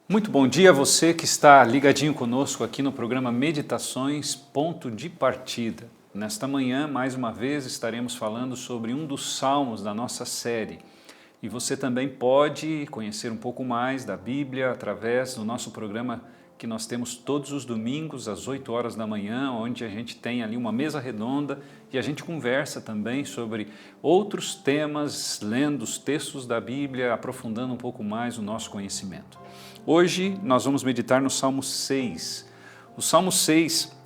Muito bom dia a você que está ligadinho conosco aqui no programa Meditações Ponto de Partida. Nesta manhã, mais uma vez, estaremos falando sobre um dos salmos da nossa série. E você também pode conhecer um pouco mais da Bíblia através do nosso programa que nós temos todos os domingos às 8 horas da manhã, onde a gente tem ali uma mesa redonda e a gente conversa também sobre outros temas, lendo os textos da Bíblia, aprofundando um pouco mais o nosso conhecimento. Hoje nós vamos meditar no Salmo 6. O Salmo 6,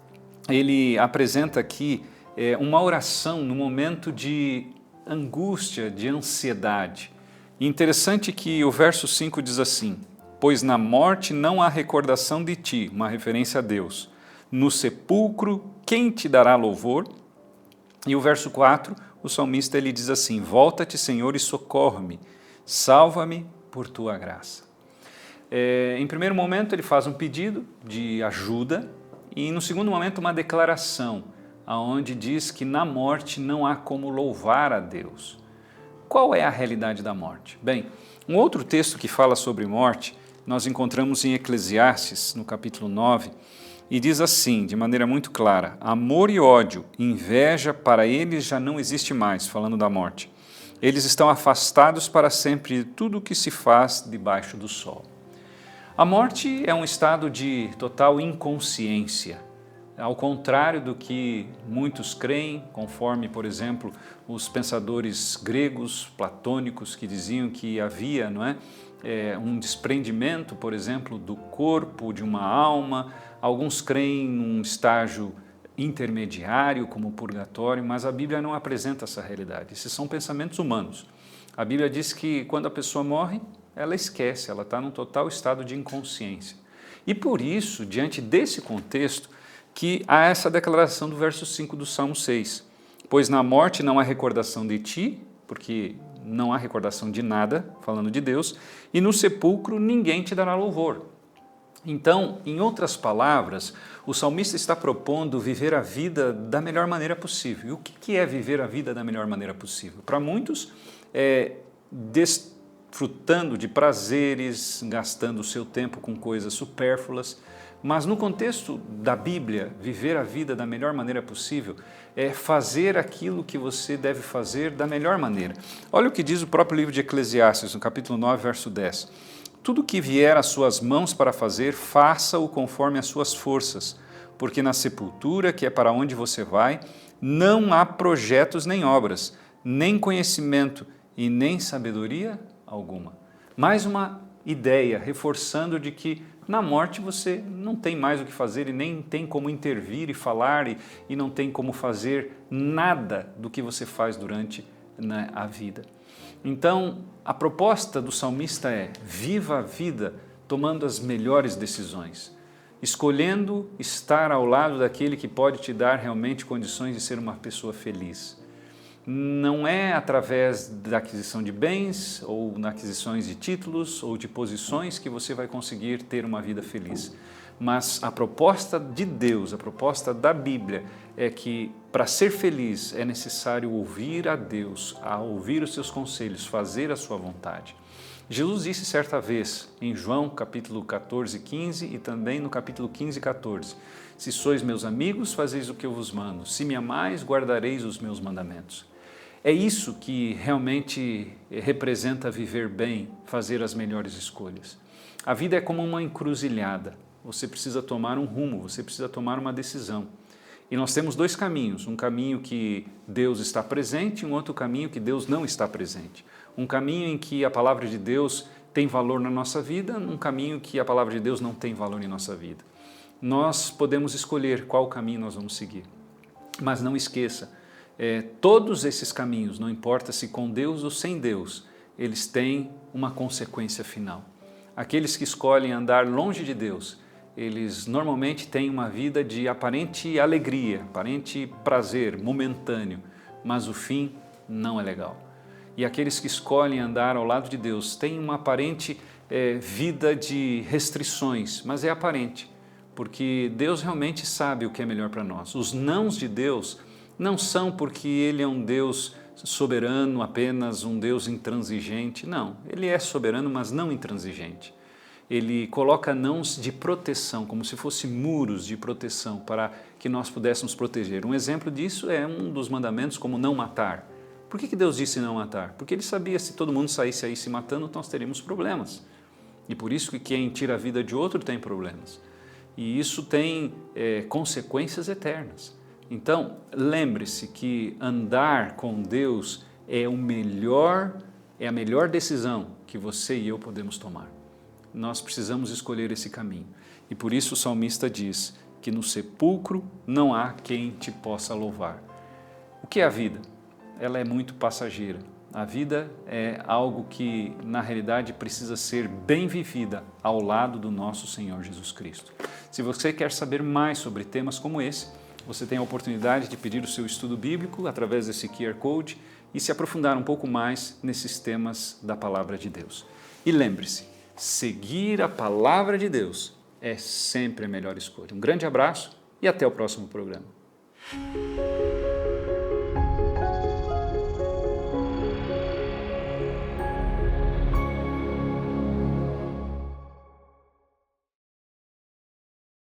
ele apresenta aqui uma oração no momento de angústia, de ansiedade. E interessante que o verso 5 diz assim: pois na morte não há recordação de ti, uma referência a Deus. No sepulcro, quem te dará louvor? E o verso 4, o salmista ele diz assim: volta-te, Senhor, e socorre-me, salva-me por tua graça. Em primeiro momento ele faz um pedido de ajuda e no segundo momento uma declaração, onde diz que na morte não há como louvar a Deus. Qual é a realidade da morte? Bem, um outro texto que fala sobre morte nós encontramos em Eclesiastes, no capítulo 9, e diz assim, de maneira muito clara: amor e ódio, inveja para eles já não existe mais, falando da morte. Eles estão afastados para sempre de tudo o que se faz debaixo do sol. A morte é um estado de total inconsciência, ao contrário do que muitos creem, conforme, por exemplo, os pensadores gregos, platônicos, que diziam que havia, um desprendimento, por exemplo, do corpo, de uma alma. Alguns creem num estágio intermediário, como o purgatório, mas a Bíblia não apresenta essa realidade. Esses são pensamentos humanos. A Bíblia diz que quando a pessoa morre, ela esquece, ela está num total estado de inconsciência. E por isso, diante desse contexto, que há essa declaração do verso 5 do Salmo 6. Pois na morte não há recordação de ti, porque não há recordação de nada, falando de Deus, e no sepulcro ninguém te dará louvor. Então, em outras palavras, o salmista está propondo viver a vida da melhor maneira possível. E o que é viver a vida da melhor maneira possível? Para muitos, desfrutando de prazeres, gastando o seu tempo com coisas supérfluas, mas no contexto da Bíblia, viver a vida da melhor maneira possível é fazer aquilo que você deve fazer da melhor maneira. Olha o que diz o próprio livro de Eclesiastes, no capítulo 9, verso 10. Tudo que vier às suas mãos para fazer, faça-o conforme as suas forças, porque na sepultura, que é para onde você vai, não há projetos nem obras, nem conhecimento e nem sabedoria alguma. Mais uma ideia reforçando de que na morte você não tem mais o que fazer e nem tem como intervir e falar e não tem como fazer nada do que você faz durante a vida. Então, a proposta do salmista é: viva a vida tomando as melhores decisões, escolhendo estar ao lado daquele que pode te dar realmente condições de ser uma pessoa feliz. Não é através da aquisição de bens ou na aquisições de títulos ou de posições que você vai conseguir ter uma vida feliz. Mas a proposta de Deus, a proposta da Bíblia é que para ser feliz é necessário ouvir a Deus, a ouvir os seus conselhos, fazer a sua vontade. Jesus disse certa vez em João capítulo 14, 15 e também no capítulo 15, 14: se sois meus amigos, fazeis o que eu vos mando. Se me amais, guardareis os meus mandamentos. É isso que realmente representa viver bem, fazer as melhores escolhas. A vida é como uma encruzilhada. Você precisa tomar um rumo, você precisa tomar uma decisão. E nós temos dois caminhos, um caminho que Deus está presente e um outro caminho que Deus não está presente. Um caminho em que a palavra de Deus tem valor na nossa vida, um caminho que a palavra de Deus não tem valor em nossa vida. Nós podemos escolher qual caminho nós vamos seguir. Mas não esqueça, todos esses caminhos, não importa se com Deus ou sem Deus, eles têm uma consequência final. Aqueles que escolhem andar longe de Deus, eles normalmente têm uma vida de aparente alegria, aparente prazer, momentâneo, mas o fim não é legal. E aqueles que escolhem andar ao lado de Deus têm uma aparente vida de restrições, mas é aparente, porque Deus realmente sabe o que é melhor para nós. Os nãos de Deus não são porque Ele é um Deus soberano, apenas um Deus intransigente. Não, Ele é soberano, mas não intransigente. Ele coloca nãos de proteção, como se fossem muros de proteção para que nós pudéssemos proteger. Um exemplo disso é um dos mandamentos, como não matar. Por que Deus disse não matar? Porque Ele sabia que se todo mundo saísse aí se matando, nós teríamos problemas. E por isso que quem tira a vida de outro tem problemas. E isso tem consequências eternas. Então, lembre-se que andar com Deus é a melhor decisão que você e eu podemos tomar. Nós precisamos escolher esse caminho. E por isso o salmista diz que no sepulcro não há quem te possa louvar. O que é a vida? Ela é muito passageira. A vida é algo que, na realidade, precisa ser bem vivida ao lado do nosso Senhor Jesus Cristo. Se você quer saber mais sobre temas como esse, você tem a oportunidade de pedir o seu estudo bíblico através desse QR Code e se aprofundar um pouco mais nesses temas da Palavra de Deus. E lembre-se, seguir a Palavra de Deus é sempre a melhor escolha. Um grande abraço e até o próximo programa.